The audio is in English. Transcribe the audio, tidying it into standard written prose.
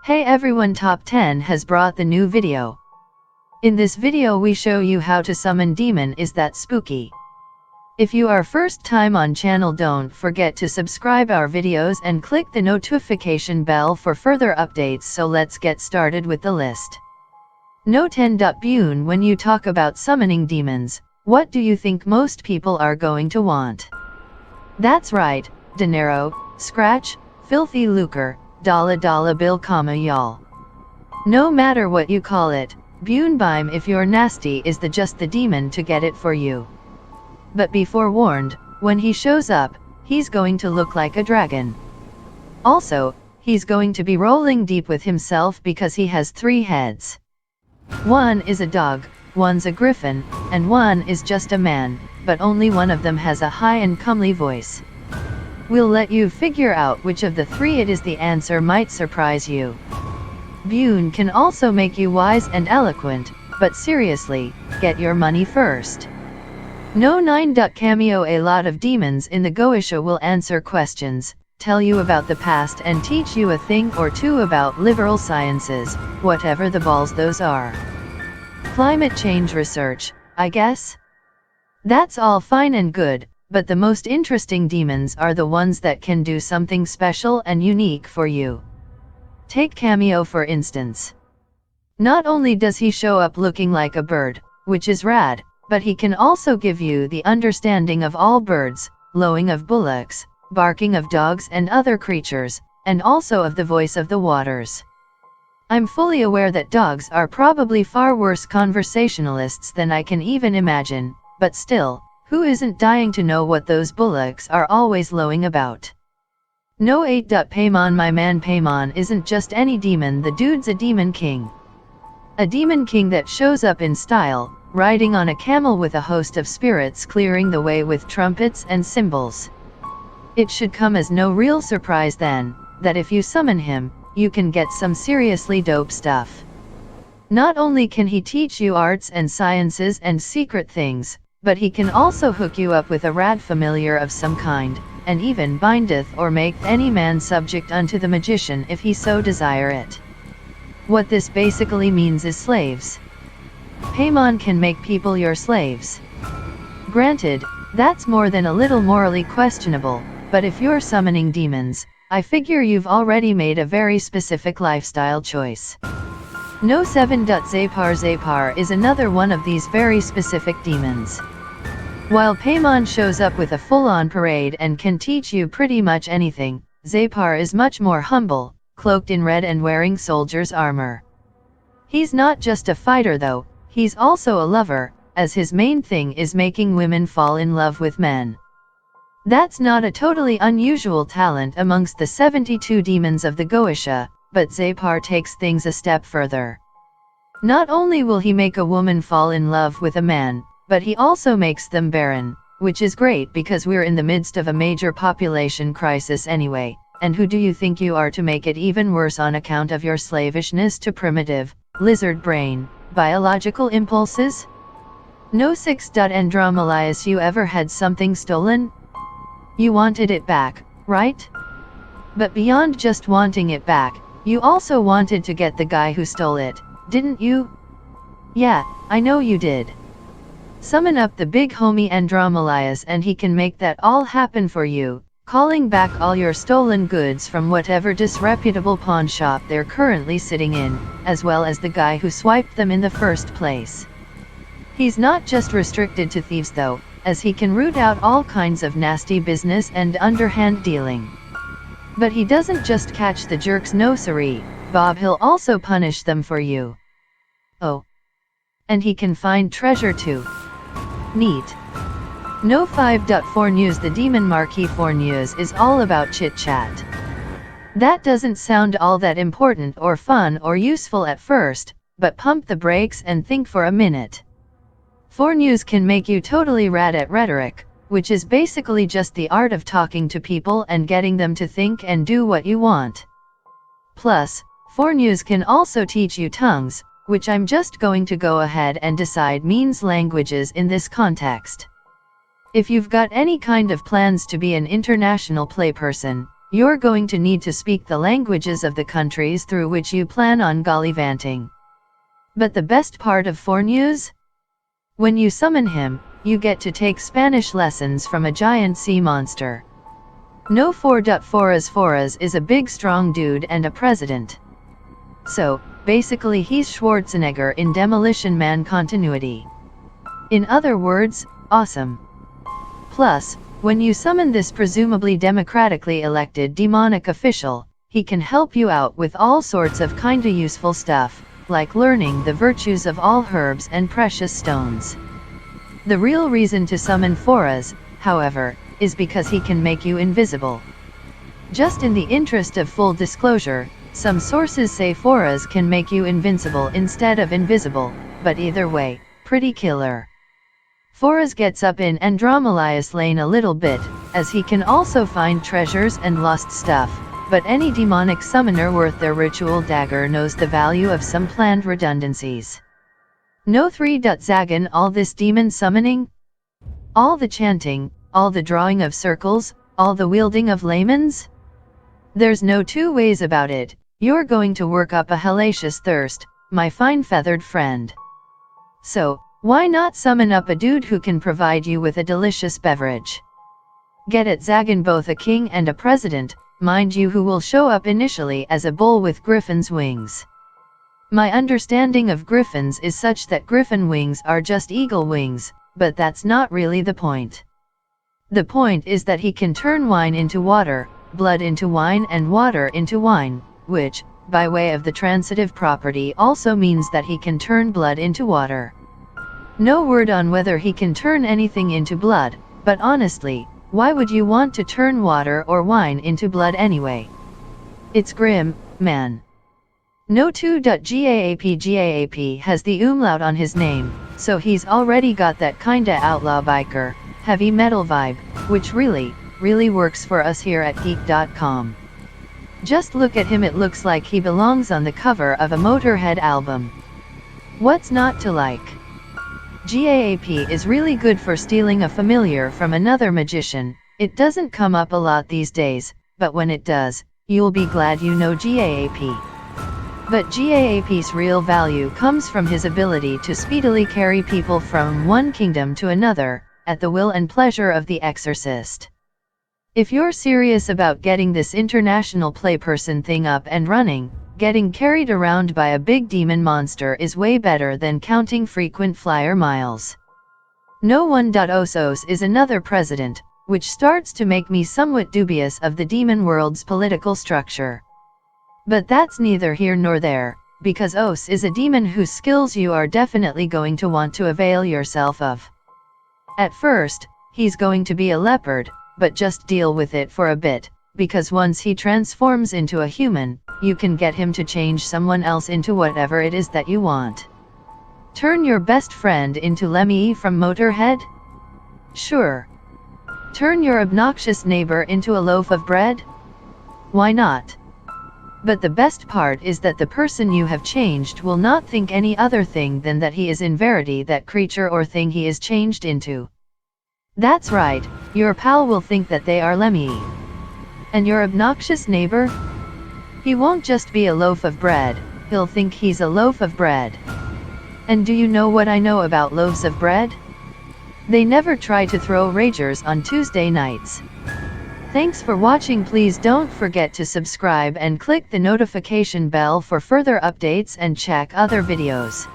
Hey everyone, Top 10 has brought the new video. In this video we show you how to summon demon. Is that spooky? If you are first time on channel, don't forget to subscribe our videos and click the notification bell for further updates. So let's get started with the list. Note 10. Bune. When you talk about summoning demons, what do you think most people are going to want? That's right, dinero, scratch, filthy lucre, dollar bill, y'all. No matter what you call it, Bune bime if you're nasty is just the demon to get it for you. But be forewarned, when he shows up, he's going to look like a dragon. Also, he's going to be rolling deep with himself because he has 3 heads. One is a dog, one's a griffin, and one is just a man, but only one of them has a high and comely voice. We'll let you figure out which of the 3 it is. The answer might surprise you. Bune can also make you wise and eloquent, but seriously, get your money first. No 9. Cameo. A lot of demons in the Goetia will answer questions, tell you about the past and teach you a thing or two about liberal sciences, whatever the balls those are. Climate change research, I guess? That's all fine and good, but the most interesting demons are the ones that can do something special and unique for you. Take Cameo for instance. Not only does he show up looking like a bird, which is rad, but he can also give you the understanding of all birds, lowing of bullocks, barking of dogs and other creatures, and also of the voice of the waters. I'm fully aware that dogs are probably far worse conversationalists than I can even imagine, but still, who isn't dying to know what those bullocks are always lowing about? No 8. Paimon. My man Paimon isn't just any demon, the dude's a demon king. A demon king that shows up in style, riding on a camel with a host of spirits clearing the way with trumpets and cymbals. It should come as no real surprise then, that if you summon him, you can get some seriously dope stuff. Not only can he teach you arts and sciences and secret things, but he can also hook you up with a rad familiar of some kind, and even bindeth or maketh any man subject unto the magician if he so desire it. What this basically means is slaves. Paimon can make people your slaves. Granted, that's more than a little morally questionable, but if you're summoning demons, I figure you've already made a very specific lifestyle choice. No 7. Zepar is another one of these very specific demons. While Paimon shows up with a full-on parade and can teach you pretty much anything, Zepar is much more humble, cloaked in red and wearing soldier's armor. He's not just a fighter though, he's also a lover, as his main thing is making women fall in love with men. That's not a totally unusual talent amongst the 72 demons of the Goetia, but Zepar takes things a step further. Not only will he make a woman fall in love with a man, but he also makes them barren, which is great because we're in the midst of a major population crisis anyway, and who do you think you are to make it even worse on account of your slavishness to primitive, lizard brain, biological impulses? No 6. Andromalius. You ever had something stolen? You wanted it back, right? But beyond just wanting it back, you also wanted to get the guy who stole it, didn't you? Yeah, I know you did. Summon up the big homie Andromalius and he can make that all happen for you, calling back all your stolen goods from whatever disreputable pawn shop they're currently sitting in, as well as the guy who swiped them in the first place. He's not just restricted to thieves though, as he can root out all kinds of nasty business and underhand dealing. But he doesn't just catch the jerks, no siree, Bob, he'll also punish them for you. Oh. And he can find treasure too. Neat. No 5. Forneus. The demon Marquis Forneus is all about chit-chat. That doesn't sound all that important or fun or useful at first, but pump the brakes and think for a minute. Forneus can make you totally rad at rhetoric, which is basically just the art of talking to people and getting them to think and do what you want. Plus, Forneus can also teach you tongues, which I'm just going to go ahead and decide means languages in this context. If you've got any kind of plans to be an international play person, you're going to need to speak the languages of the countries through which you plan on gallivanting. But the best part of Forneus? When you summon him, you get to take Spanish lessons from a giant sea monster. No Foras is a big strong dude and a president. So, basically he's Schwarzenegger in Demolition Man continuity. In other words, awesome. Plus, when you summon this presumably democratically elected demonic official, he can help you out with all sorts of kinda useful stuff, like learning the virtues of all herbs and precious stones. The real reason to summon Foras, however, is because he can make you invisible. Just in the interest of full disclosure, some sources say Foras can make you invincible instead of invisible, but either way, pretty killer. Foras gets up in Andromalius lane a little bit, as he can also find treasures and lost stuff, but any demonic summoner worth their ritual dagger knows the value of some planned redundancies. No 3. Zagan all this demon summoning? All the chanting, all the drawing of circles, all the wielding of layman's? There's no two ways about it, you're going to work up a hellacious thirst, my fine feathered friend. So, why not summon up a dude who can provide you with a delicious beverage? Get at zagan both a king and a president, mind you, who will show up initially as a bull with griffin's wings. My understanding of griffins is such that griffin wings are just eagle wings, but that's not really the point. The point is that he can turn wine into water, blood into wine and water into wine, which, by way of the transitive property, also means that he can turn blood into water. No word on whether he can turn anything into blood, but honestly, why would you want to turn water or wine into blood anyway? It's grim, man. No 2. Gaap has the umlaut on his name, so he's already got that kinda outlaw biker, heavy metal vibe, which really works for us here at geek.com. Just look at him, it looks like he belongs on the cover of a Motorhead album. What's not to like? Gaap is really good for stealing a familiar from another magician. It doesn't come up a lot these days, but when it does, you'll be glad you know Gaap. But Gaap's real value comes from his ability to speedily carry people from one kingdom to another, at the will and pleasure of the exorcist. If you're serious about getting this international playperson thing up and running, getting carried around by a big demon monster is way better than counting frequent flyer miles. No 1. Osos is another president, which starts to make me somewhat dubious of the demon world's political structure. But that's neither here nor there, because Os is a demon whose skills you are definitely going to want to avail yourself of. At first, he's going to be a leopard, but just deal with it for a bit, because once he transforms into a human, you can get him to change someone else into whatever it is that you want. Turn your best friend into Lemmy from Motorhead? Sure. Turn your obnoxious neighbor into a loaf of bread? Why not? But the best part is that the person you have changed will not think any other thing than that he is in verity that creature or thing he is changed into. That's right, your pal will think that they are Lemmy. And your obnoxious neighbor? He won't just be a loaf of bread, he'll think he's a loaf of bread. And do you know what I know about loaves of bread? They never try to throw ragers on Tuesday nights. Thanks for watching. Please don't forget to subscribe and click the notification bell for further updates and check other videos.